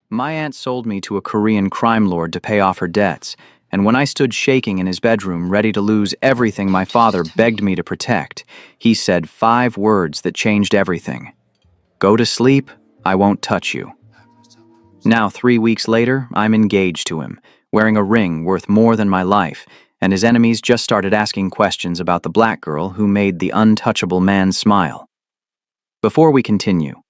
My aunt sold me to a Korean crime lord to pay off her debts, and when I stood shaking in his bedroom, ready to lose everything my father begged me to protect, he said 5 words that changed everything. Go to sleep, I won't touch you. Now, 3 weeks later, I'm engaged to him, wearing a ring worth more than my life, and his enemies just started asking questions about the black girl who made the untouchable man smile. Before we continue,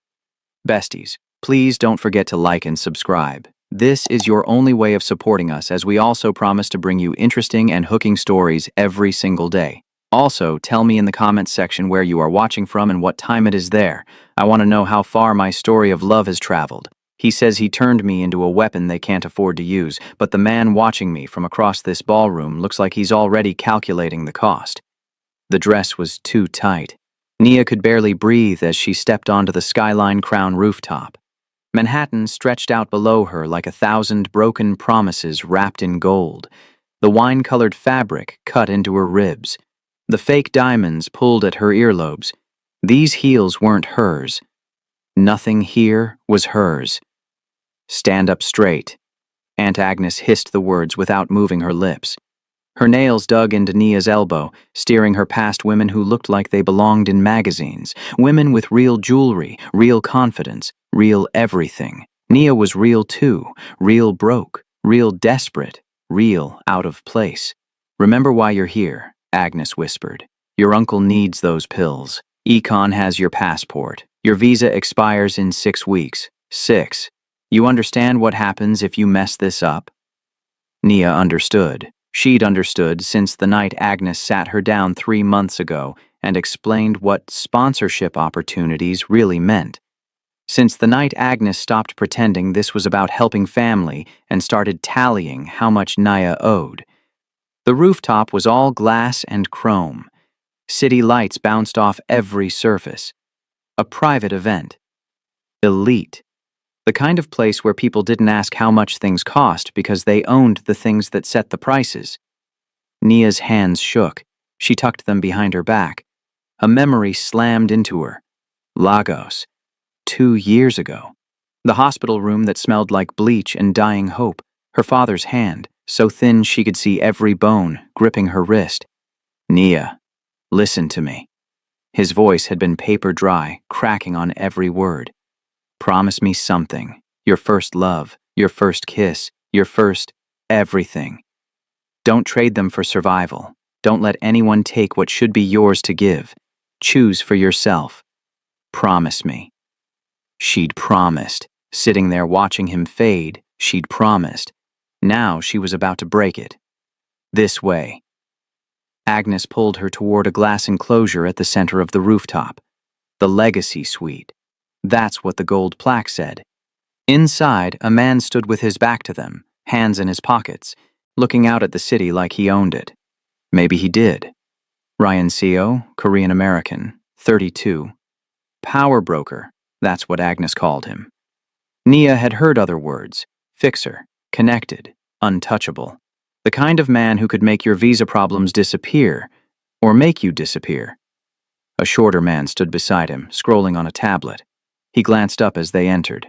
besties, please don't forget to like and subscribe. This is your only way of supporting us, as we also promise to bring you interesting and hooking stories every single day. Also, tell me in the comments section where you are watching from and what time it is there. I want to know how far my story of love has traveled. He says he turned me into a weapon they can't afford to use, but the man watching me from across this ballroom looks like he's already calculating the cost. The dress was too tight. Nia could barely breathe as she stepped onto the Skyline Crown rooftop. Manhattan stretched out below her like 1,000 broken promises wrapped in gold. The wine-colored fabric cut into her ribs. The fake diamonds pulled at her earlobes. These heels weren't hers. Nothing here was hers. Stand up straight. Aunt Agnes hissed the words without moving her lips. Her nails dug into Nia's elbow, steering her past women who looked like they belonged in magazines, women with real jewelry, real confidence, real everything. Nia was real too, real broke, real desperate, real out of place. Remember why you're here, Agnes whispered. Your uncle needs those pills. Econ has your passport. Your visa expires in 6 weeks. 6. You understand what happens if you mess this up? Nia understood. She'd understood since the night Agnes sat her down 3 months ago and explained what sponsorship opportunities really meant. Since the night Agnes stopped pretending this was about helping family and started tallying how much Nia owed. The rooftop was all glass and chrome. City lights bounced off every surface. A private event. Elite. The kind of place where people didn't ask how much things cost because they owned the things that set the prices. Nia's hands shook. She tucked them behind her back. A memory slammed into her. Lagos. 2 years ago. The hospital room that smelled like bleach and dying hope. Her father's hand, so thin she could see every bone, gripping her wrist. Nia, listen to me. His voice had been paper dry, cracking on every word. Promise me something. Your first love, your first kiss, your first everything. Don't trade them for survival. Don't let anyone take what should be yours to give. Choose for yourself. Promise me. She'd promised. Sitting there watching him fade, she'd promised. Now she was about to break it. This way. Agnes pulled her toward a glass enclosure at the center of the rooftop. The Legacy Suite. That's what the gold plaque said. Inside, a man stood with his back to them, hands in his pockets, looking out at the city like he owned it. Maybe he did. Ryan Seo, Korean American, 32. Power broker, that's what Agnes called him. Nia had heard other words. Fixer, connected, untouchable. The kind of man who could make your visa problems disappear, or make you disappear. A shorter man stood beside him, scrolling on a tablet. He glanced up as they entered.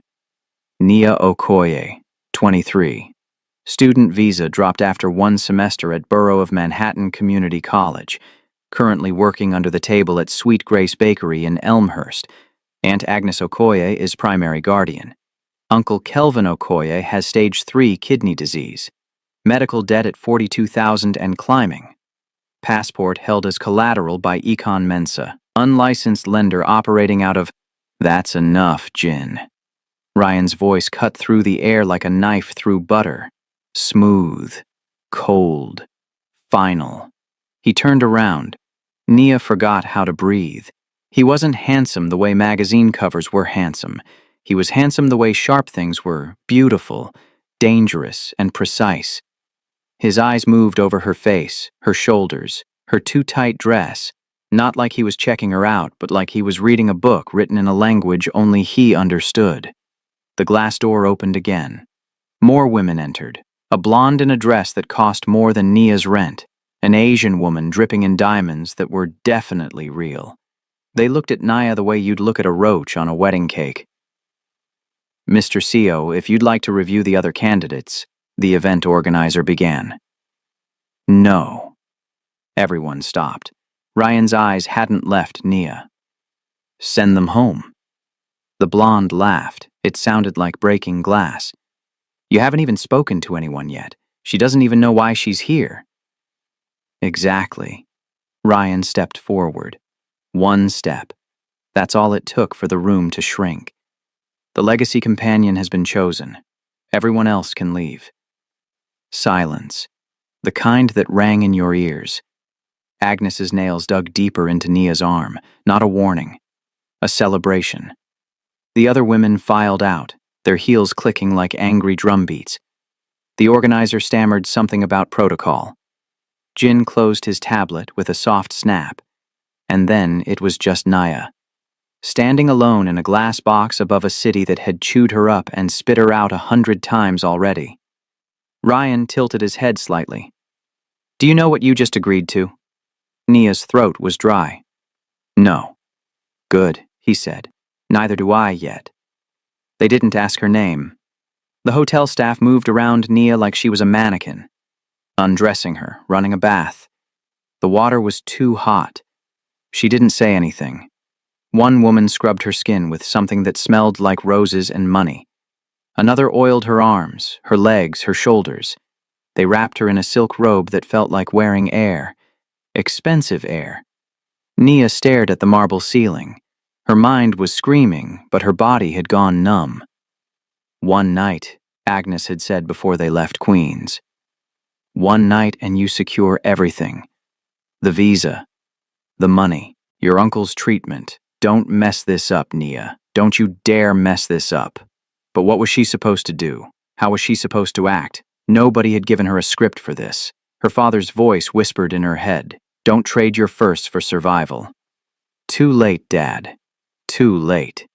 Nia Okoye, 23. Student visa dropped after 1 semester at Borough of Manhattan Community College. Currently working under the table at Sweet Grace Bakery in Elmhurst. Aunt Agnes Okoye is primary guardian. Uncle Kelvin Okoye has stage 3 kidney disease. Medical debt at $42,000 and climbing. Passport held as collateral by Econ Mensa, unlicensed lender operating out of... That's enough, Jin. Ryan's voice cut through the air like a knife through butter. Smooth. Cold. Final. He turned around. Nia forgot how to breathe. He wasn't handsome the way magazine covers were handsome. He was handsome the way sharp things were, beautiful, dangerous, and precise. His eyes moved over her face, her shoulders, her too-tight dress, not like he was checking her out, but like he was reading a book written in a language only he understood. The glass door opened again. More women entered, a blonde in a dress that cost more than Nia's rent, an Asian woman dripping in diamonds that were definitely real. They looked at Nia the way you'd look at a roach on a wedding cake. Mr. CO, if you'd like to review the other candidates, the event organizer began. No. Everyone stopped. Ryan's eyes hadn't left Nia. Send them home. The blonde laughed. It sounded like breaking glass. You haven't even spoken to anyone yet. She doesn't even know why she's here. Exactly. Ryan stepped forward. One step. That's all it took for the room to shrink. The legacy companion has been chosen. Everyone else can leave. Silence. The kind that rang in your ears. Agnes's nails dug deeper into Nia's arm. Not a warning. A celebration. The other women filed out, their heels clicking like angry drum beats. The organizer stammered something about protocol. Jin closed his tablet with a soft snap. And then it was just Nia. Standing alone in a glass box above a city that had chewed her up and spit her out 100 times already. Ryan tilted his head slightly. Do you know what you just agreed to? Nia's throat was dry. No. Good, he said. Neither do I yet. They didn't ask her name. The hotel staff moved around Nia like she was a mannequin, undressing her, running a bath. The water was too hot. She didn't say anything. One woman scrubbed her skin with something that smelled like roses and money. Another oiled her arms, her legs, her shoulders. They wrapped her in a silk robe that felt like wearing air. Expensive air. Nia stared at the marble ceiling. Her mind was screaming, but her body had gone numb. One night, Agnes had said before they left Queens. One night and you secure everything. The visa. The money. Your uncle's treatment. Don't mess this up, Nia. Don't you dare mess this up. But what was she supposed to do? How was she supposed to act? Nobody had given her a script for this. Her father's voice whispered in her head. Don't trade your firsts for survival. Too late, Dad. Too late.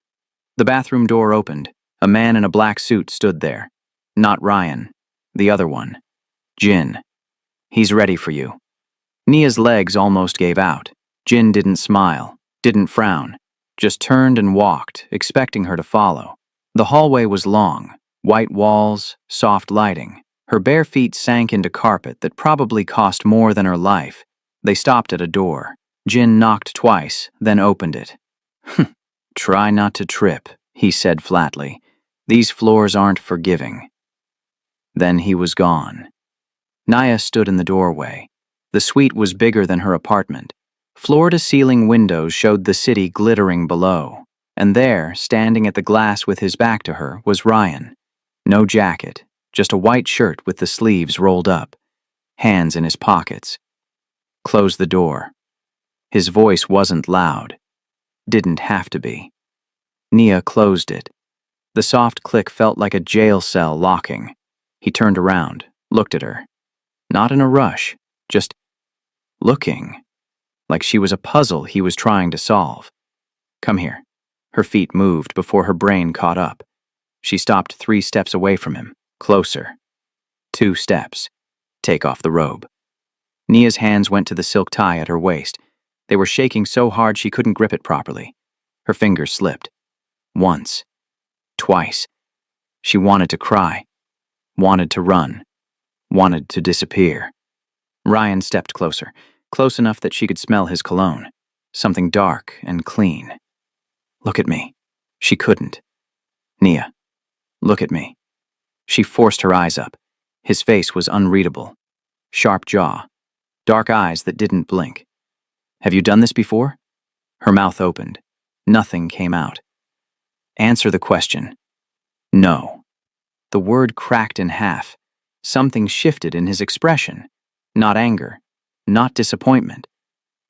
The bathroom door opened. A man in a black suit stood there. Not Ryan. The other one. Jin. He's ready for you. Nia's legs almost gave out. Jin didn't smile, didn't frown, just turned and walked, expecting her to follow. The hallway was long, white walls, soft lighting. Her bare feet sank into carpet that probably cost more than her life. They stopped at a door. Jin knocked twice, then opened it. Try not to trip, he said flatly. These floors aren't forgiving. Then he was gone. Nia stood in the doorway. The suite was bigger than her apartment. Floor-to-ceiling windows showed the city glittering below. And there, standing at the glass with his back to her, was Ryan. No jacket, just a white shirt with the sleeves rolled up. Hands in his pockets. Close the door. His voice wasn't loud. Didn't have to be. Nia closed it. The soft click felt like a jail cell locking. He turned around, looked at her. Not in a rush, just looking. Like she was a puzzle he was trying to solve. Come here. Her feet moved before her brain caught up. She stopped 3 steps away from him, closer. 2 steps. Take off the robe. Nia's hands went to the silk tie at her waist. They were shaking so hard she couldn't grip it properly. Her fingers slipped. Once. Twice. She wanted to cry. Wanted to run. Wanted to disappear. Ryan stepped closer, close enough that she could smell his cologne. Something dark and clean. Look at me. She couldn't. Nia. Look at me. She forced her eyes up. His face was unreadable. Sharp jaw. Dark eyes that didn't blink. Have you done this before? Her mouth opened. Nothing came out. Answer the question. No. The word cracked in half. Something shifted in his expression. Not anger. Not disappointment.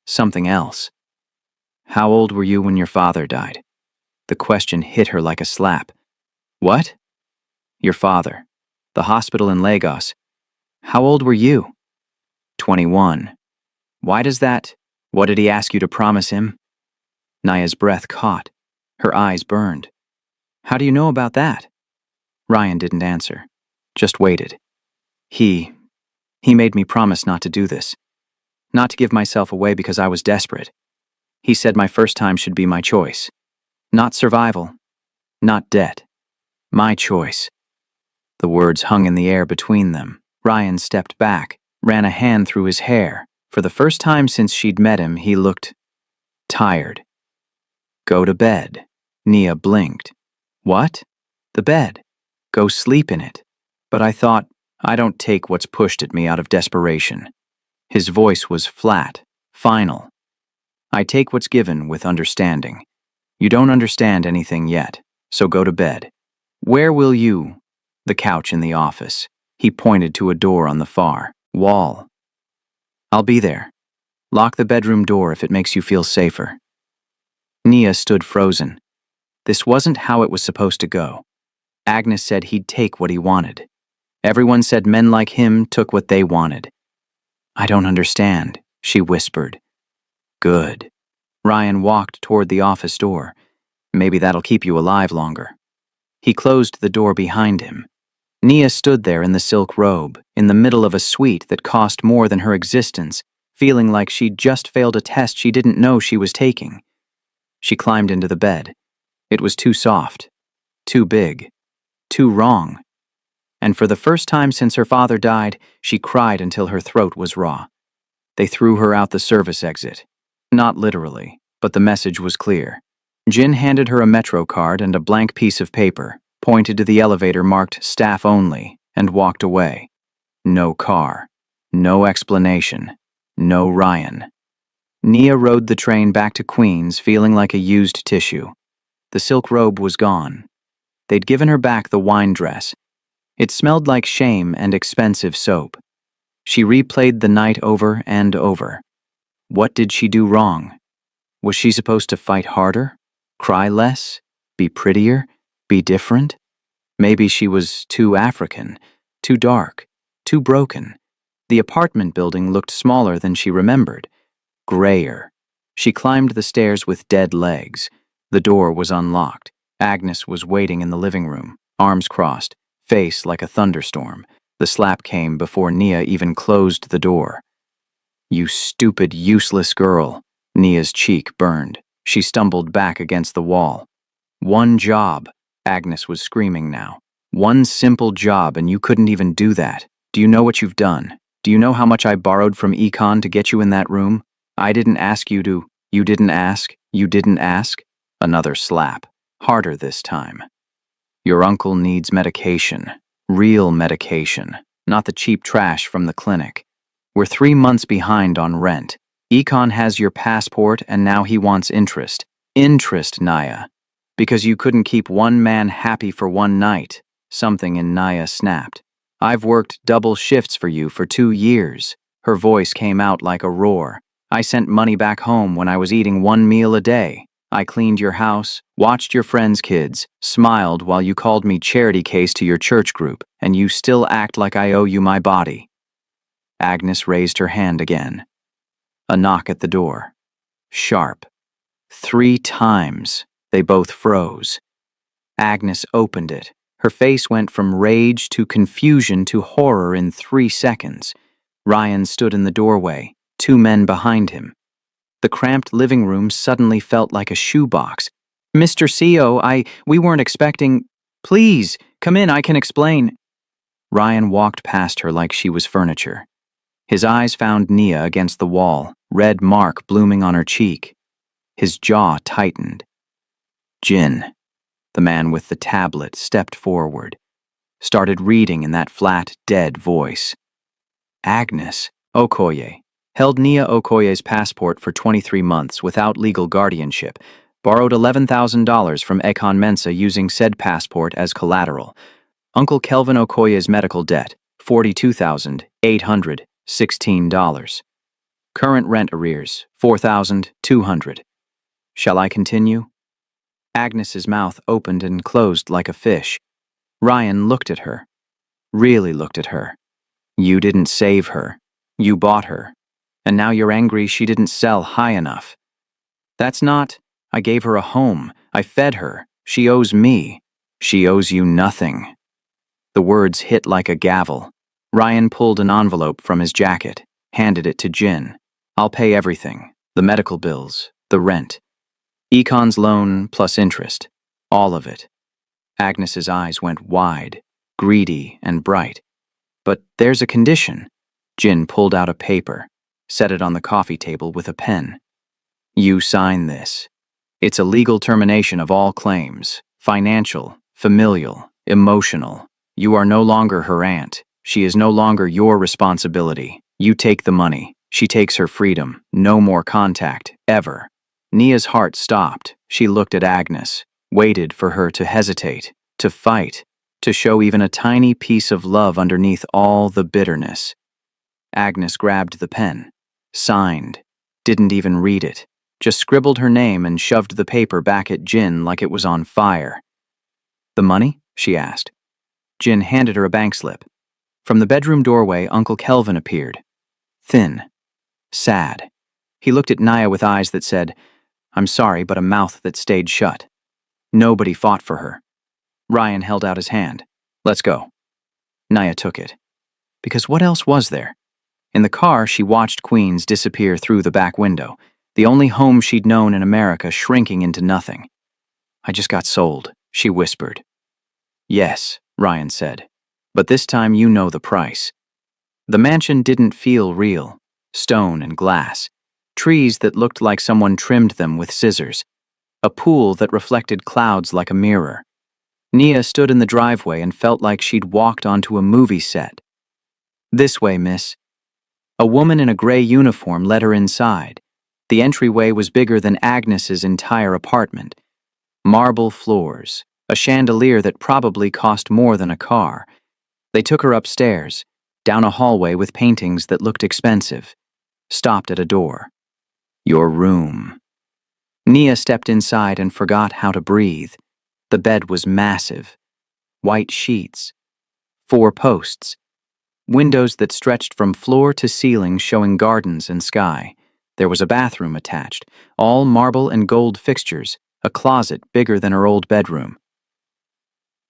Something else. How old were you when your father died? The question hit her like a slap. What? Your father. The hospital in Lagos. How old were you? 21. Why does that? What did he ask you to promise him? Nia's breath caught. Her eyes burned. How do you know about that? Ryan didn't answer. Just waited. He made me promise not to do this. Not to give myself away because I was desperate. He said my first time should be my choice. Not survival. Not debt. My choice. The words hung in the air between them. Ryan stepped back, ran a hand through his hair. For the first time since she'd met him, he looked tired. Go to bed. Nia blinked. What? The bed. Go sleep in it. But I thought, I don't take what's pushed at me out of desperation. His voice was flat, final. I take what's given with understanding. You don't understand anything yet, so go to bed. Where will you? The couch in the office. He pointed to a door on the far wall. I'll be there. Lock the bedroom door if it makes you feel safer. Nia stood frozen. This wasn't how it was supposed to go. Agnes said he'd take what he wanted. Everyone said men like him took what they wanted. I don't understand, she whispered. Good. Ryan walked toward the office door. Maybe that'll keep you alive longer. He closed the door behind him. Nia stood there in the silk robe, in the middle of a suite that cost more than her existence, feeling like she'd just failed a test she didn't know she was taking. She climbed into the bed. It was too soft, too big, too wrong. And for the first time since her father died, she cried until her throat was raw. They threw her out the service exit. Not literally, but the message was clear. Jin handed her a Metro card and a blank piece of paper, pointed to the elevator marked staff only, and walked away. No car. No explanation. No Ryan. Nia rode the train back to Queens feeling like a used tissue. The silk robe was gone. They'd given her back the wine dress. It smelled like shame and expensive soap. She replayed the night over and over. What did she do wrong? Was she supposed to fight harder? Cry less? Be prettier? Be different? Maybe she was too African, too dark, too broken. The apartment building looked smaller than she remembered. Grayer. She climbed the stairs with dead legs. The door was unlocked. Agnes was waiting in the living room, arms crossed, face like a thunderstorm. The slap came before Nia even closed the door. You stupid, useless girl. Nia's cheek burned. She stumbled back against the wall. One job. Agnes was screaming now. One simple job, and you couldn't even do that. Do you know what you've done? Do you know how much I borrowed from Econ to get you in that room? I didn't ask you to. You didn't ask. You didn't ask. Another slap. Harder this time. Your uncle needs medication. Real medication. Not the cheap trash from the clinic. We're 3 months behind on rent. Econ has your passport and now he wants interest. Interest, Nia. Because you couldn't keep one man happy for one night. Something in Nia snapped. I've worked double shifts for you for 2 years. Her voice came out like a roar. I sent money back home when I was eating 1 meal a day. I cleaned your house, watched your friends' kids, smiled while you called me charity case to your church group, and you still act like I owe you my body. Agnes raised her hand again. A knock at the door. Sharp. 3 times. They both froze. Agnes opened it. Her face went from rage to confusion to horror in 3 seconds. Ryan stood in the doorway, 2 men behind him. The cramped living room suddenly felt like a shoebox. Mr. CO, we weren't expecting... Please, come in, I can explain. Ryan walked past her like she was furniture. His eyes found Nia against the wall, red mark blooming on her cheek. His jaw tightened. Jin, the man with the tablet, stepped forward, started reading in that flat, dead voice. Agnes Okoye held Nia Okoye's passport for 23 months without legal guardianship, borrowed $11,000 from Ekon Mensa using said passport as collateral. Uncle Kelvin Okoye's medical debt, $42,816. Current rent arrears, $4,200. Shall I continue? Agnes's mouth opened and closed like a fish. Ryan looked at her. Really looked at her. You didn't save her. You bought her. And now you're angry she didn't sell high enough. That's not... I gave her a home. I fed her. She owes me. She owes you nothing. The words hit like a gavel. Ryan pulled an envelope from his jacket, handed it to Jin. I'll pay everything. The medical bills, the rent. Econ's loan plus interest. All of it. Agnes's eyes went wide, greedy and bright. But there's a condition. Jin pulled out a paper, set it on the coffee table with a pen. You sign this. It's a legal termination of all claims, financial, familial, emotional. You are no longer her aunt. She is no longer your responsibility. You take the money. She takes her freedom. No more contact, ever. Nia's heart stopped. She looked at Agnes, waited for her to hesitate, to fight, to show even a tiny piece of love underneath all the bitterness. Agnes grabbed the pen, signed, didn't even read it, just scribbled her name and shoved the paper back at Jin like it was on fire. The money? She asked. Jin handed her a bank slip. From the bedroom doorway, Uncle Kelvin appeared. Thin. Sad. He looked at Nia with eyes that said, I'm sorry, but a mouth that stayed shut. Nobody fought for her. Ryan held out his hand. Let's go. Nia took it. Because what else was there? In the car, she watched Queens disappear through the back window, the only home she'd known in America shrinking into nothing. I just got sold, she whispered. Yes, Ryan said, but this time you know the price. The mansion didn't feel real. Stone and glass. Trees that looked like someone trimmed them with scissors. A pool that reflected clouds like a mirror. Nia stood in the driveway and felt like she'd walked onto a movie set. This way, miss. A woman in a gray uniform led her inside. The entryway was bigger than Agnes's entire apartment. Marble floors, a chandelier that probably cost more than a car. They took her upstairs, down a hallway with paintings that looked expensive. Stopped at a door. Your room. Nia stepped inside and forgot how to breathe. The bed was massive. White sheets. 4 posts. Windows that stretched from floor to ceiling showing gardens and sky. There was a bathroom attached, all marble and gold fixtures, a closet bigger than her old bedroom.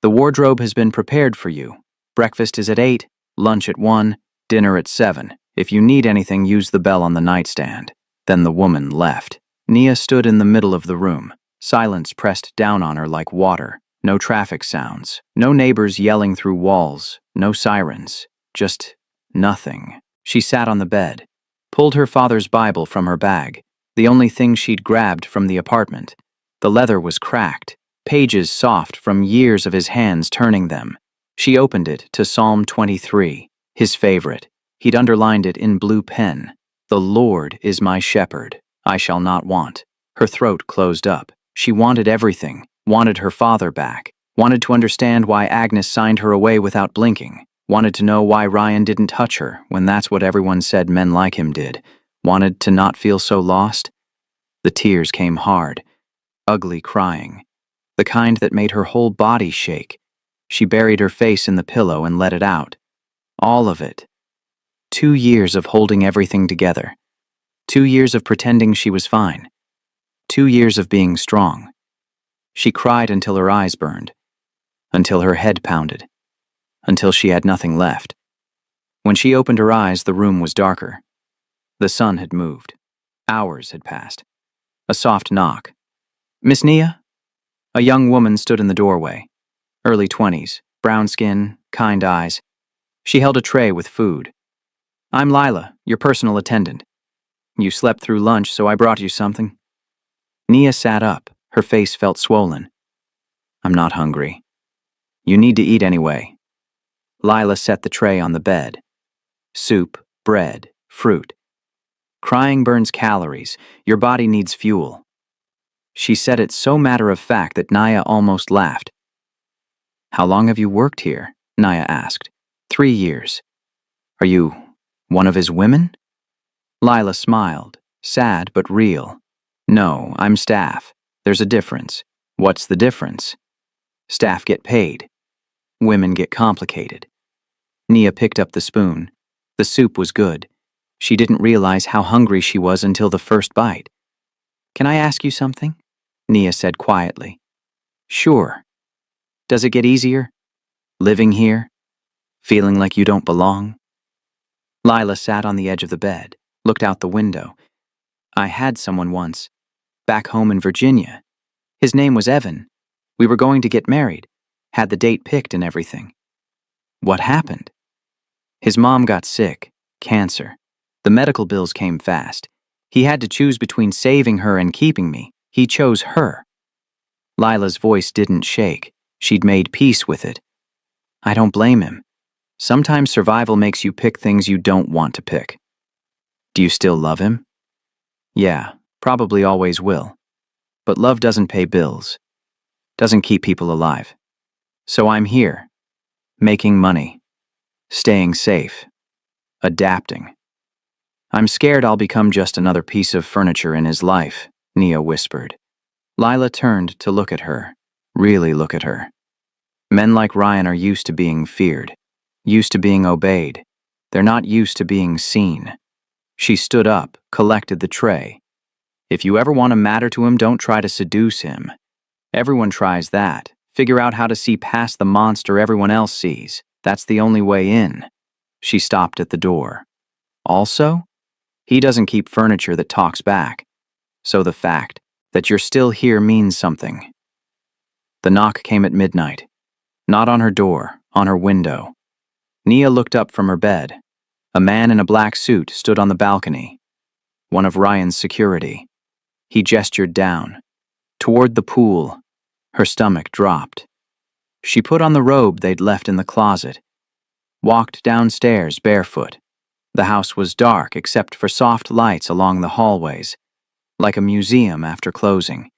The wardrobe has been prepared for you. Breakfast is at 8, lunch at 1, dinner at 7. If you need anything, use the bell on the nightstand. Then the woman left. Nia stood in the middle of the room. Silence pressed down on her like water. No traffic sounds. No neighbors yelling through walls. No sirens. Just nothing. She sat on the bed, pulled her father's Bible from her bag, the only thing she'd grabbed from the apartment. The leather was cracked, pages soft from years of his hands turning them. She opened it to Psalm 23, his favorite. He'd underlined it in blue pen. The Lord is my shepherd. I shall not want. Her throat closed up. She wanted everything, wanted her father back, wanted to understand why Agnes signed her away without blinking. Wanted to know why Ryan didn't touch her when that's what everyone said men like him did. Wanted to not feel so lost. The tears came hard, ugly crying, the kind that made her whole body shake. She buried her face in the pillow and let it out. All of it. 2 years of holding everything together. 2 years of pretending she was fine. 2 years of being strong. She cried until her eyes burned, until her head pounded. Until she had nothing left. When she opened her eyes, the room was darker. The sun had moved. Hours had passed. A soft knock. Miss Nia? A young woman stood in the doorway. Early 20s, brown skin, kind eyes. She held a tray with food. I'm Lila, your personal attendant. You slept through lunch, so I brought you something. Nia sat up. Her face felt swollen. I'm not hungry. You need to eat anyway. Lila set the tray on the bed. Soup, bread, fruit. Crying burns calories. Your body needs fuel. She said it so matter-of-fact that Nia almost laughed. How long have you worked here? Nia asked. 3 years. Are you one of his women? Lila smiled, sad but real. No, I'm staff. There's a difference. What's the difference? Staff get paid. Women get complicated. Nia picked up the spoon. The soup was good. She didn't realize how hungry she was until the first bite. Can I ask you something? Nia said quietly. Sure. Does it get easier? Living here? Feeling like you don't belong? Lila sat on the edge of the bed, looked out the window. I had someone once, back home in Virginia. His name was Evan. We were going to get married. had the date picked and everything. What happened? His mom got sick, cancer. The medical bills came fast. He had to choose between saving her and keeping me. He chose her. Lila's voice didn't shake. She'd made peace with it. I don't blame him. Sometimes survival makes you pick things you don't want to pick. Do you still love him? Yeah, probably always will. But love doesn't pay bills. Doesn't keep people alive. So I'm here. Making money. Staying safe. Adapting. I'm scared I'll become just another piece of furniture in his life, Nia whispered. Lila turned to look at her. Really look at her. Men like Ryan are used to being feared. Used to being obeyed. They're not used to being seen. She stood up, collected the tray. If you ever want to matter to him, don't try to seduce him. Everyone tries that. Figure out how to see past the monster everyone else sees. That's the only way in. She stopped at the door. Also, he doesn't keep furniture that talks back. So the fact that you're still here means something. The knock came at midnight. Not on her door, on her window. Nia looked up from her bed. A man in a black suit stood on the balcony. One of Ryan's security. He gestured down. Toward the pool. Her stomach dropped. She put on the robe they'd left in the closet. Walked downstairs barefoot. The house was dark except for soft lights along the hallways, like a museum after closing.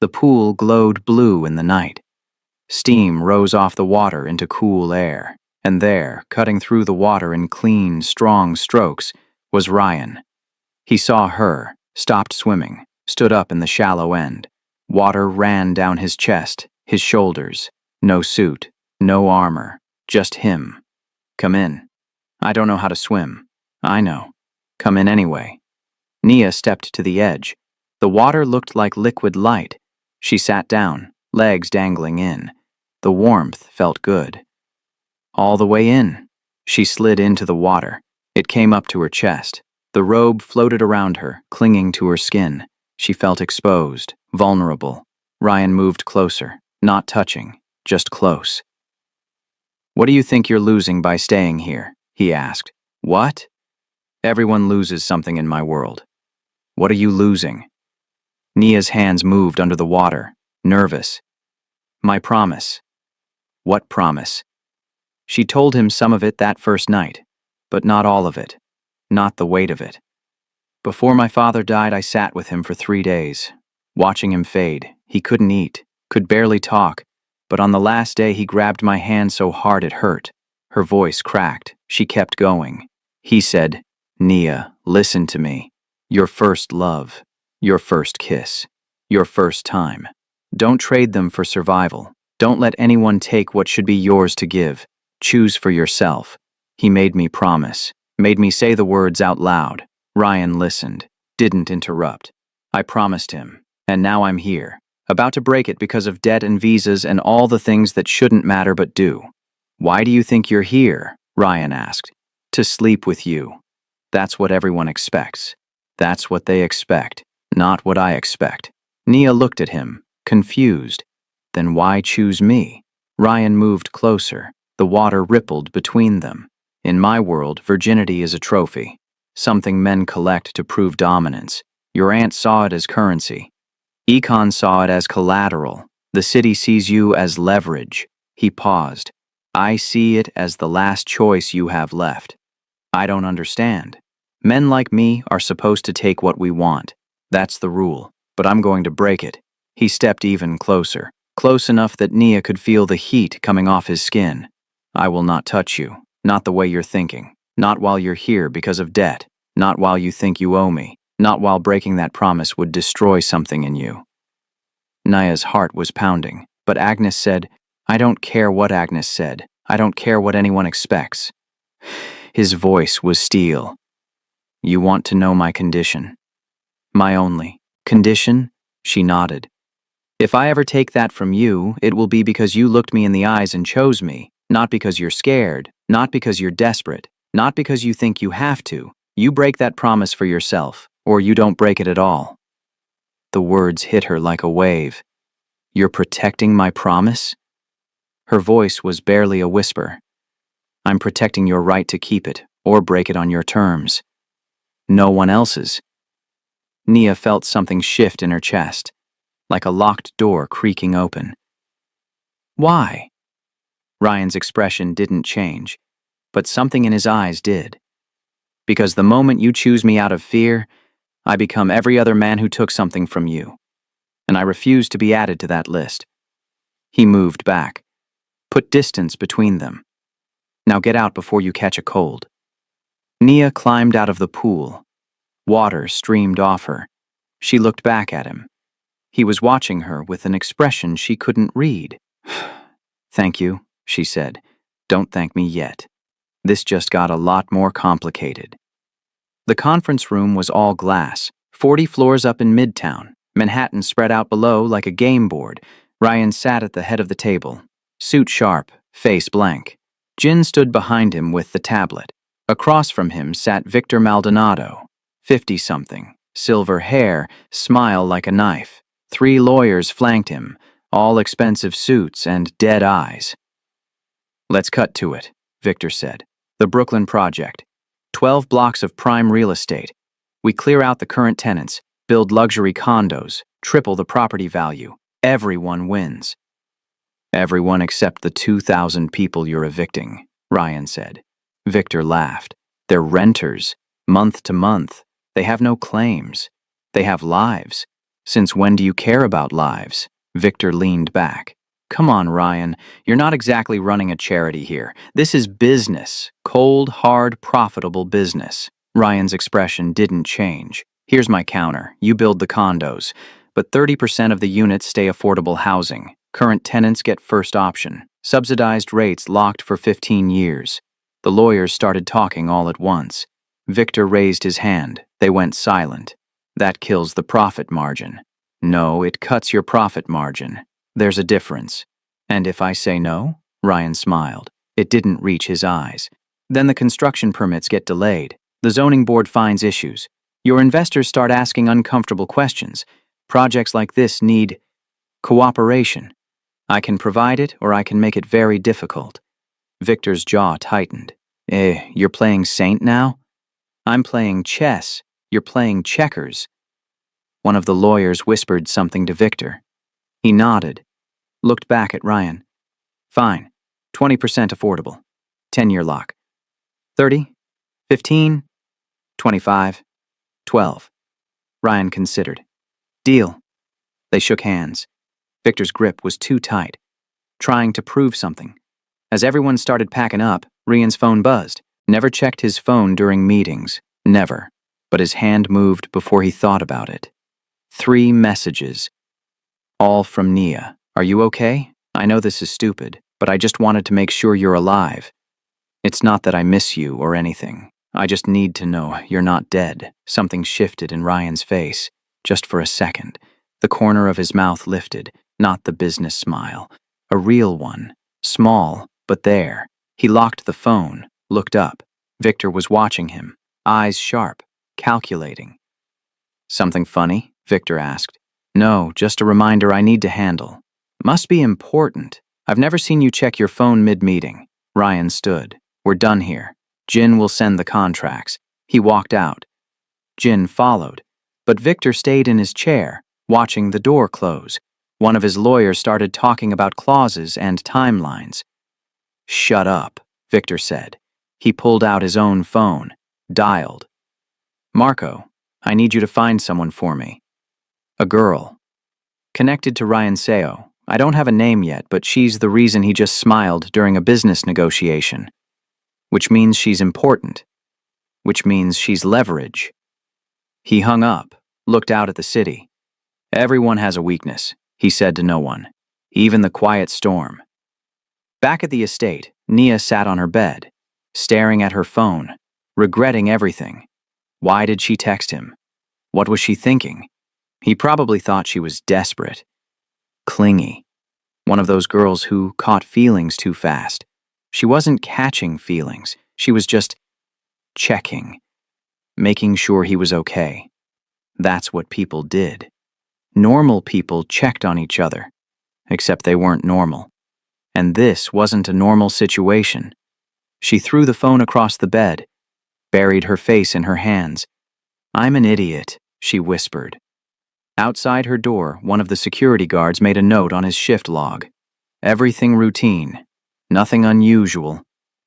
The pool glowed blue in the night. Steam rose off the water into cool air, and there, cutting through the water in clean, strong strokes, was Ryan. He saw her, stopped swimming, stood up in the shallow end. Water ran down his chest, his shoulders. No suit, no armor, just him. Come in. I don't know how to swim. I know. Come in anyway. Nia stepped to the edge. The water looked like liquid light. She sat down, legs dangling in. The warmth felt good. All the way in. She slid into the water. It came up to her chest. The robe floated around her, clinging to her skin. She felt exposed, vulnerable. Ryan moved closer, not touching, just close. What do you think you're losing by staying here? He asked. What? Everyone loses something in my world. What are you losing? Nia's hands moved under the water, nervous. My promise. What promise? She told him some of it that first night, but not all of it, not the weight of it. Before my father died, I sat with him for 3 days, watching him fade. He couldn't eat, could barely talk, but on the last day he grabbed my hand so hard it hurt. Her voice cracked. She kept going. He said, Nia, listen to me. Your first love, your first kiss, your first time. Don't trade them for survival. Don't let anyone take what should be yours to give. Choose for yourself. He made me promise, made me say the words out loud. Ryan listened, didn't interrupt. I promised him, and now I'm here, about to break it because of debt and visas and all the things that shouldn't matter but do. Why do you think you're here? Ryan asked. To sleep with you. That's what everyone expects. That's what they expect, not what I expect. Nia looked at him, confused. Then why choose me? Ryan moved closer. The water rippled between them. In my world, virginity is a trophy. Something men collect to prove dominance. Your aunt saw it as currency. Econ saw it as collateral. The city sees you as leverage. He paused. I see it as the last choice you have left. I don't understand. Men like me are supposed to take what we want. That's the rule, but I'm going to break it. He stepped even closer, close enough that Nia could feel the heat coming off his skin. I will not touch you, not the way you're thinking, not while you're here because of debt, not while you think you owe me, not while breaking that promise would destroy something in you. Nia's heart was pounding, but Agnes said, I don't care what Agnes said. I don't care what anyone expects. His voice was steel. You want to know my condition? My only condition? She nodded. If I ever take that from you, it will be because you looked me in the eyes and chose me, not because you're scared, not because you're desperate, not because you think you have to. You break that promise for yourself, or you don't break it at all. The words hit her like a wave. You're protecting my promise? Her voice was barely a whisper. I'm protecting your right to keep it, or break it on your terms. No one else's. Nia felt something shift in her chest, like a locked door creaking open. Why? Ryan's expression didn't change, but something in his eyes did. Because the moment you choose me out of fear, I become every other man who took something from you, and I refuse to be added to that list. He moved back, put distance between them. Now get out before you catch a cold. Nia climbed out of the pool. Water streamed off her. She looked back at him. He was watching her with an expression she couldn't read. Thank you, she said. Don't thank me yet. This just got a lot more complicated. The conference room was all glass, 40 floors up in Midtown, Manhattan spread out below like a game board. Ryan sat at the head of the table, suit sharp, face blank. Jin stood behind him with the tablet. Across from him sat Victor Maldonado, 50-something, silver hair, smile like a knife. 3 lawyers flanked him, all expensive suits and dead eyes. Let's cut to it, Victor said. The Brooklyn Project. 12 blocks of prime real estate. We clear out the current tenants, build luxury condos, triple the property value. Everyone wins. Everyone except the 2,000 people you're evicting, Ryan said. Victor laughed. They're renters, month to month. They have no claims. They have lives. Since when do you care about lives? Victor leaned back. Come on, Ryan. You're not exactly running a charity here. This is business. Cold, hard, profitable business. Ryan's expression didn't change. Here's my counter. You build the condos, but 30% of the units stay affordable housing. Current tenants get first option. Subsidized rates locked for 15 years. The lawyers started talking all at once. Victor raised his hand. They went silent. That kills the profit margin. No, it cuts your profit margin. There's a difference. And if I say no? Ryan smiled. It didn't reach his eyes. Then the construction permits get delayed. The zoning board finds issues. Your investors start asking uncomfortable questions. Projects like this need cooperation. I can provide it, or I can make it very difficult. Victor's jaw tightened. You're playing saint now? I'm playing chess. You're playing checkers. One of the lawyers whispered something to Victor. He nodded, looked back at Ryan. Fine. 20% affordable. 10-year lock. 30? 15? 25? 12. Ryan considered. Deal. They shook hands. Victor's grip was too tight, trying to prove something. As everyone started packing up, Ryan's phone buzzed. Never checked his phone during meetings. Never. But his hand moved before he thought about it. 3 messages. All from Nia. Are you okay? I know this is stupid, but I just wanted to make sure you're alive. It's not that I miss you or anything. I just need to know you're not dead. Something shifted in Ryan's face, just for a second. The corner of his mouth lifted, not the business smile. A real one. Small, but there. He locked the phone, looked up. Victor was watching him, eyes sharp, calculating. Something funny? Victor asked. No, just a reminder I need to handle. Must be important. I've never seen you check your phone mid-meeting. Ryan stood. We're done here. Jin will send the contracts. He walked out. Jin followed, but Victor stayed in his chair, watching the door close. One of his lawyers started talking about clauses and timelines. Shut up, Victor said. He pulled out his own phone, dialed. Marco, I need you to find someone for me. A girl. Connected to Ryan Seo. I don't have a name yet, but she's the reason he just smiled during a business negotiation. Which means she's important. Which means she's leverage. He hung up, looked out at the city. Everyone has a weakness, he said to no one, even the quiet storm. Back at the estate, Nia sat on her bed, staring at her phone, regretting everything. Why did she text him? What was she thinking? He probably thought she was desperate. Clingy. One of those girls who caught feelings too fast. She wasn't catching feelings. She was just checking, making sure he was okay. That's what people did. Normal people checked on each other, except they weren't normal. And this wasn't a normal situation. She threw the phone across the bed, buried her face in her hands. "I'm an idiot," she whispered. Outside her door, one of the security guards made a note on his shift log. Everything routine. Nothing unusual.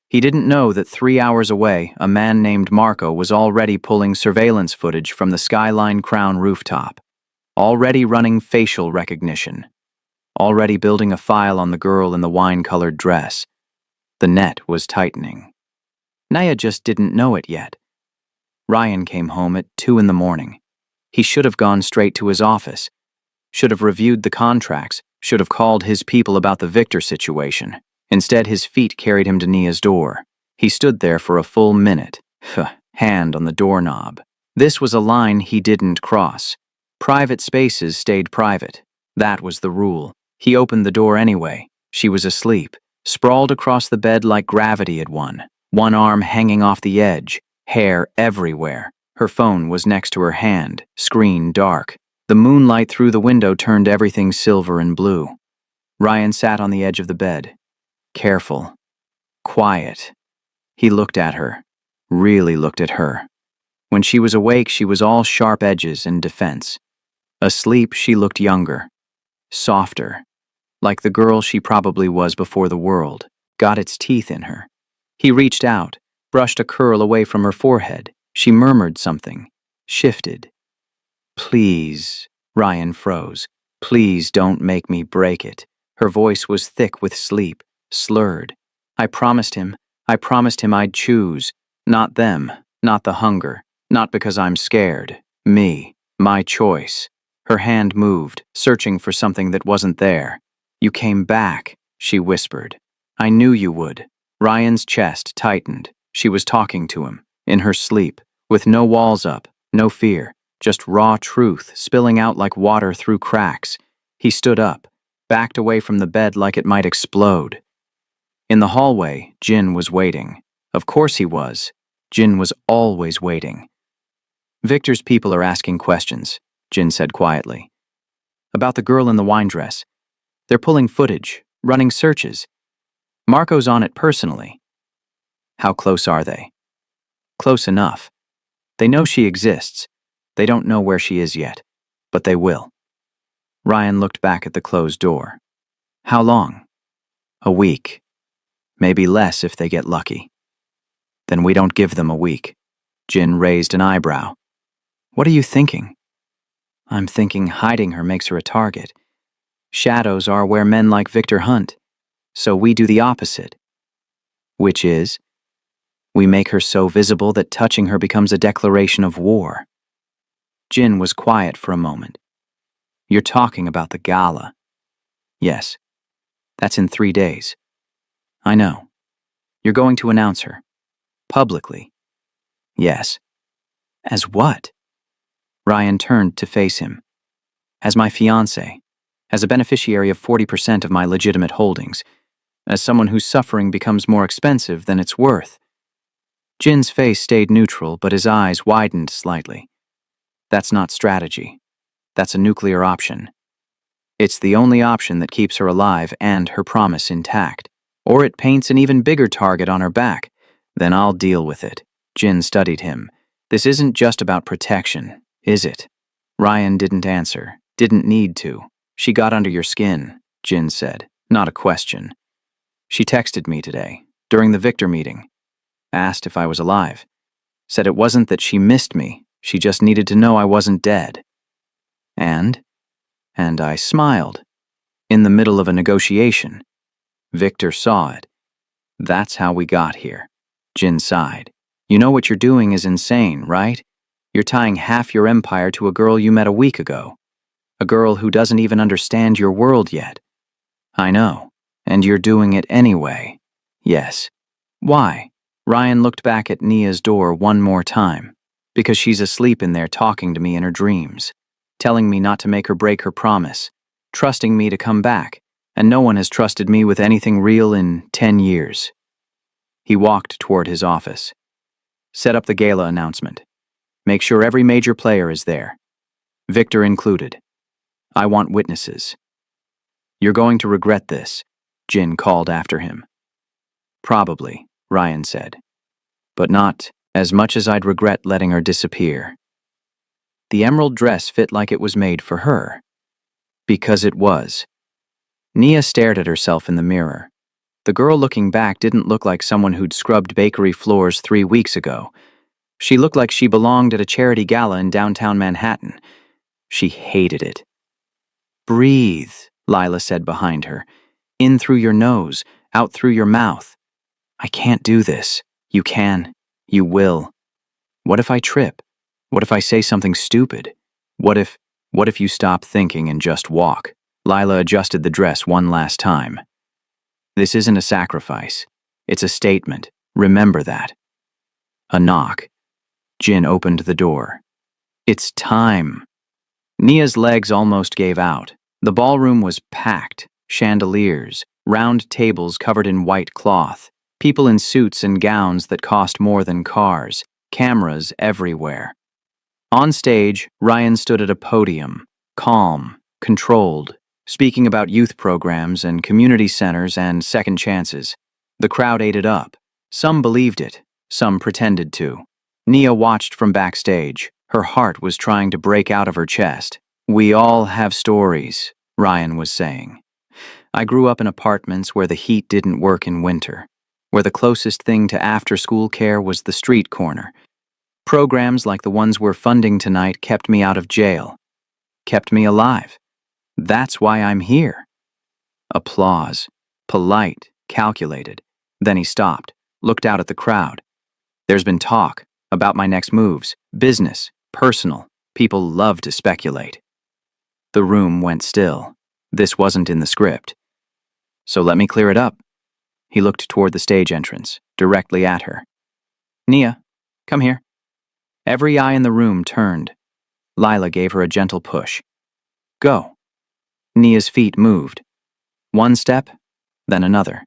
He didn't know that 3 hours away, a man named Marco was already pulling surveillance footage from the Skyline Crown rooftop. Already running facial recognition. Already building a file on the girl in the wine-colored dress. The net was tightening. Naya just didn't know it yet. Ryan came home at 2 in the morning. He should have gone straight to his office. Should have reviewed the contracts. Should have called his people about the Victor situation. Instead, his feet carried him to Nia's door. He stood there for a full minute, hand on the doorknob. This was a line he didn't cross. Private spaces stayed private. That was the rule. He opened the door anyway. She was asleep, sprawled across the bed like gravity had won. One arm hanging off the edge, hair everywhere. Her phone was next to her hand, screen dark. The moonlight through the window turned everything silver and blue. Ryan sat on the edge of the bed. Careful. Quiet. He looked at her. Really looked at her. When she was awake, she was all sharp edges and defense. Asleep, she looked younger. Softer. Like the girl she probably was before the world. Got its teeth in her. He reached out, brushed a curl away from her forehead. She murmured something. Shifted. "Please," Ryan froze. "Please don't make me break it." Her voice was thick with sleep, slurred. I promised him I'd choose. Not them, not the hunger, not because I'm scared. Me, my choice." Her hand moved, searching for something that wasn't there. "You came back," she whispered. "I knew you would." Ryan's chest tightened. She was talking to him, in her sleep, with no walls up, no fear. Just raw truth spilling out like water through cracks. He stood up, backed away from the bed like it might explode. In the hallway, Jin was waiting. Of course he was. Jin was always waiting. "Victor's people are asking questions," Jin said quietly. "About the girl in the wine dress. They're pulling footage, running searches. Marco's on it personally." "How close are they?" "Close enough. They know she exists. They don't know where she is yet, but they will." Ryan looked back at the closed door. "How long?" "A week. Maybe less if they get lucky." "Then we don't give them a week." Jin raised an eyebrow. "What are you thinking?" "I'm thinking hiding her makes her a target. Shadows are where men like Victor hunt. So we do the opposite." "Which is?" "We make her so visible that touching her becomes a declaration of war." Jin was quiet for a moment. "You're talking about the gala." "Yes. That's in 3 days." "I know. You're going to announce her. Publicly." "Yes." "As what?" Ryan turned to face him. "As my fiancé. As a beneficiary of 40% of my legitimate holdings. As someone whose suffering becomes more expensive than it's worth." Jin's face stayed neutral, but his eyes widened slightly. "That's not strategy. That's a nuclear option. It's the only option that keeps her alive and her promise intact. Or it paints an even bigger target on her back. Then I'll deal with it." Jin studied him. "This isn't just about protection, is it?" Ryan didn't answer. Didn't need to. "She got under your skin," Jin said. "Not a question. She texted me today, during the Victor meeting. Asked if I was alive. Said it wasn't that she missed me. She just needed to know I wasn't dead." And I smiled. In the middle of a negotiation. Victor saw it. "That's how we got here." Jin sighed. "You know what you're doing is insane, right? You're tying half your empire to a girl you met a week ago. A girl who doesn't even understand your world yet." "I know. And you're doing it anyway." "Yes." "Why?" Ryan looked back at Nia's door one more time. "Because she's asleep in there talking to me in her dreams. Telling me not to make her break her promise. Trusting me to come back. And no one has trusted me with anything real in 10 years. He walked toward his office. "Set up the gala announcement. Make sure every major player is there. Victor included. I want witnesses. You're going to regret this. Jin called after him. Probably, Ryan said. But not as much as I'd regret letting her disappear. The emerald dress fit like it was made for her. Because it was. Nia stared at herself in the mirror. The girl looking back didn't look like someone who'd scrubbed bakery floors 3 weeks ago. She looked like she belonged at a charity gala in downtown Manhattan. She hated it. Breathe, Lila said behind her. In through your nose, out through your mouth. I can't do this. You can. You will. What if I trip? What if I say something stupid? What if you stop thinking and just walk? Lila adjusted the dress one last time. This isn't a sacrifice. It's a statement. Remember that. A knock. Jin opened the door. It's time. Nia's legs almost gave out. The ballroom was packed. Chandeliers, round tables covered in white cloth, people in suits and gowns that cost more than cars, cameras everywhere. On stage, Ryan stood at a podium, calm, controlled, speaking about youth programs and community centers and second chances. The crowd ate it up. Some believed it, some pretended to. Nia watched from backstage. Her heart was trying to break out of her chest. We all have stories, Ryan was saying. I grew up in apartments where the heat didn't work in winter, where the closest thing to after-school care was the street corner. Programs like the ones we're funding tonight kept me out of jail, kept me alive. That's why I'm here. Applause. Polite, calculated. Then he stopped, looked out at the crowd. There's been talk about my next moves, business, personal. People love to speculate. The room went still. This wasn't in the script. So let me clear it up. He looked toward the stage entrance, directly at her. Nia, come here. Every eye in the room turned. Lila gave her a gentle push. Go. Nia's feet moved. One step, then another.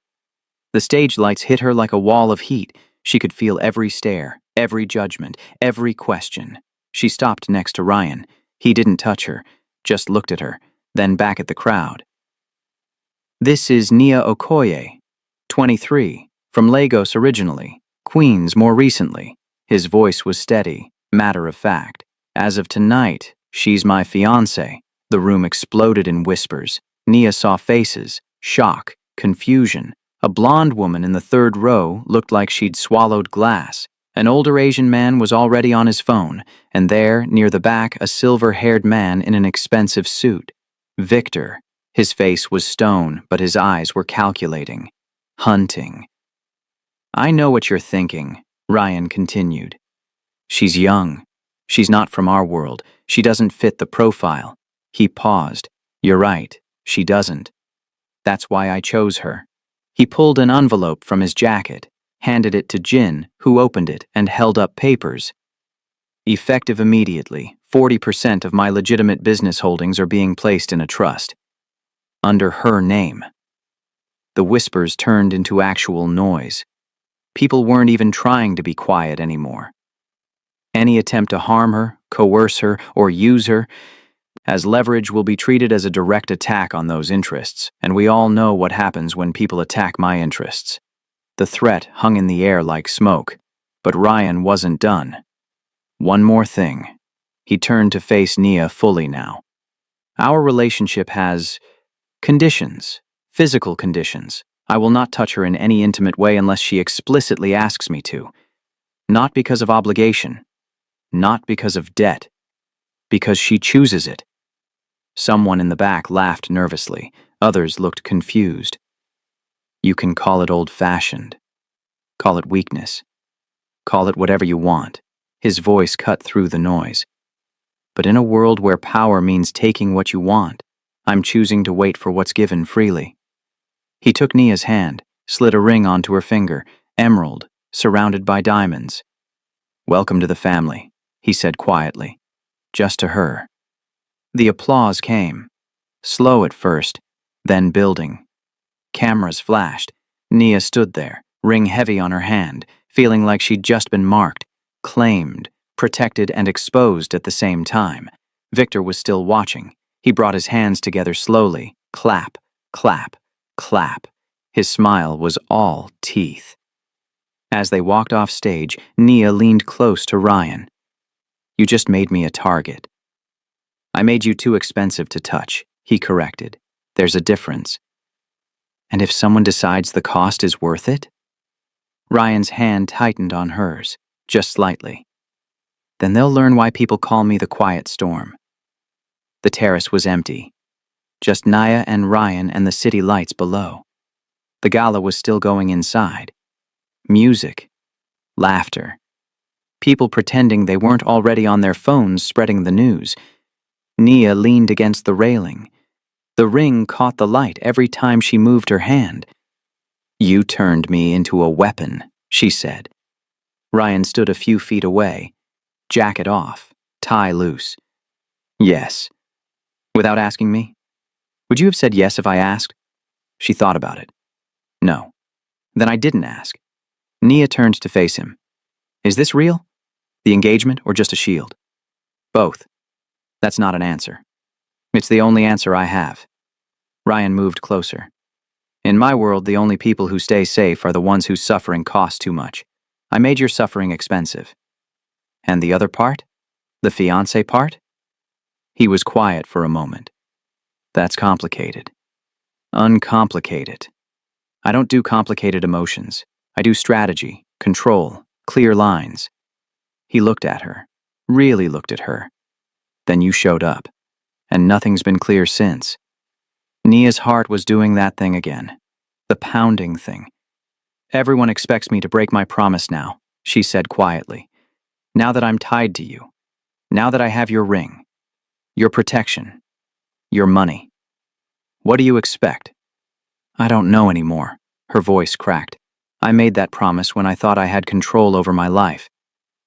The stage lights hit her like a wall of heat. She could feel every stare, every judgment, every question. She stopped next to Ryan. He didn't touch her, just looked at her, then back at the crowd. This is Nia Okoye, 23, from Lagos originally, Queens more recently. His voice was steady, matter of fact. As of tonight, she's my fiancé. The room exploded in whispers. Nia saw faces, shock, confusion. A blonde woman in the third row looked like she'd swallowed glass. An older Asian man was already on his phone, and there, near the back, a silver-haired man in an expensive suit. Victor. His face was stone, but his eyes were calculating. Hunting. I know what you're thinking, Ryan continued. She's young. She's not from our world. She doesn't fit the profile. He paused. You're right, she doesn't. That's why I chose her. He pulled an envelope from his jacket, handed it to Jin, who opened it and held up papers. Effective immediately, 40% of my legitimate business holdings are being placed in a trust. Under her name. The whispers turned into actual noise. People weren't even trying to be quiet anymore. Any attempt to harm her, coerce her, or use her as leverage will be treated as a direct attack on those interests, and we all know what happens when people attack my interests. The threat hung in the air like smoke, but Ryan wasn't done. One more thing. He turned to face Nia fully now. Our relationship has conditions, physical conditions. I will not touch her in any intimate way unless she explicitly asks me to. Not because of obligation. Not because of debt. Because she chooses it. Someone in the back laughed nervously. Others looked confused. You can call it old-fashioned. Call it weakness. Call it whatever you want. His voice cut through the noise. But in a world where power means taking what you want, I'm choosing to wait for what's given freely. He took Nia's hand, slid a ring onto her finger, emerald, surrounded by diamonds. Welcome to the family, he said quietly, just to her. The applause came, slow at first, then building. Cameras flashed. Nia stood there, ring heavy on her hand, feeling like she'd just been marked, claimed, protected, and exposed at the same time. Victor was still watching. He brought his hands together slowly, clap, clap, clap. His smile was all teeth. As they walked off stage, Nia leaned close to Ryan. "You just made me a target." "I made you too expensive to touch," he corrected. "There's a difference." "And if someone decides the cost is worth it?" Ryan's hand tightened on hers, just slightly. "Then they'll learn why people call me the Quiet Storm." The terrace was empty. Just Nia and Ryan and the city lights below. The gala was still going inside. Music. Laughter. People pretending they weren't already on their phones spreading the news. Nia leaned against the railing. The ring caught the light every time she moved her hand. "You turned me into a weapon," she said. Ryan stood a few feet away, jacket off, tie loose. "Yes." "Without asking me?" "Would you have said yes if I asked?" She thought about it. "No." "Then I didn't ask." Nia turned to face him. "Is this real? The engagement or just a shield?" "Both." "That's not an answer." "It's the only answer I have." Ryan moved closer. "In my world, the only people who stay safe are the ones whose suffering costs too much. I made your suffering expensive." "And the other part? The fiancé part?" He was quiet for a moment. "That's complicated." "Uncomplicated. I don't do complicated emotions. I do strategy, control, clear lines." He looked at her, really looked at her. "Then you showed up, and nothing's been clear since." Nia's heart was doing that thing again, the pounding thing. "Everyone expects me to break my promise now," she said quietly. "Now that I'm tied to you, now that I have your ring, your protection, your money. What do you expect?" "I don't know anymore." Her voice cracked. "I made that promise when I thought I had control over my life.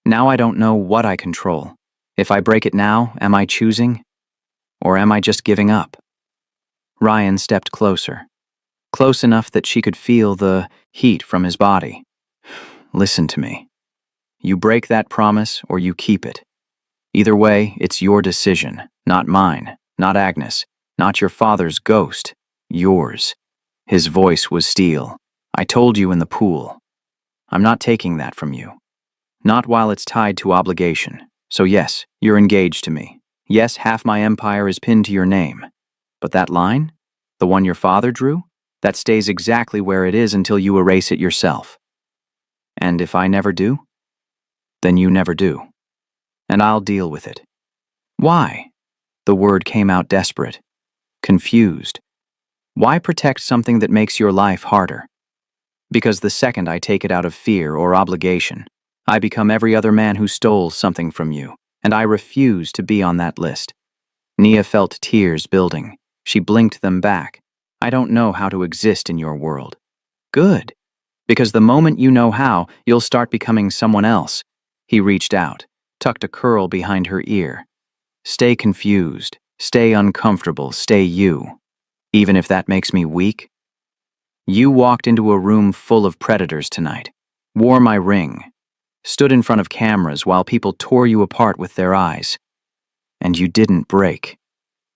Now I don't know what I control. If I break it now, am I choosing? Or am I just giving up?" Ryan stepped closer, close enough that she could feel the heat from his body. "Listen to me. You break that promise or you keep it. Either way, it's your decision, not mine, not Agnes, not your father's ghost, yours." His voice was steel. "I told you in the pool. I'm not taking that from you. Not while it's tied to obligation. So yes, you're engaged to me. Yes, half my empire is pinned to your name. But that line? The one your father drew? That stays exactly where it is until you erase it yourself. And if I never do? Then you never do. And I'll deal with it." "Why?" The word came out desperate, confused. "Why protect something that makes your life harder?" "Because the second I take it out of fear or obligation, I become every other man who stole something from you, and I refuse to be on that list." Nia felt tears building. She blinked them back. "I don't know how to exist in your world." "Good. Because the moment you know how, you'll start becoming someone else." He reached out, tucked a curl behind her ear. "Stay confused, stay uncomfortable, stay you. Even if that makes me weak." "You walked into a room full of predators tonight, wore my ring, stood in front of cameras while people tore you apart with their eyes. And you didn't break."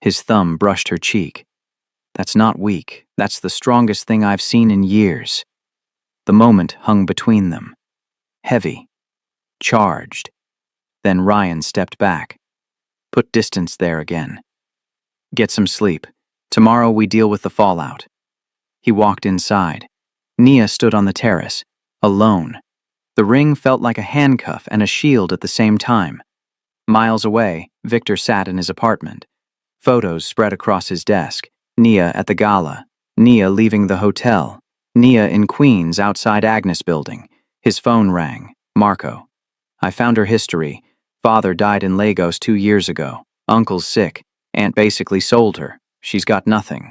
His thumb brushed her cheek. "That's not weak. That's the strongest thing I've seen in years." The moment hung between them. Heavy. Charged. Then Ryan stepped back. Put distance there again. "Get some sleep. Tomorrow we deal with the fallout." He walked inside. Nia stood on the terrace, alone. The ring felt like a handcuff and a shield at the same time. Miles away, Victor sat in his apartment. Photos spread across his desk. Nia at the gala. Nia leaving the hotel. Nia in Queens outside Agnes building. His phone rang. "Marco. I found her history. Father died in Lagos 2 years ago. Uncle's sick. Aunt basically sold her. She's got nothing."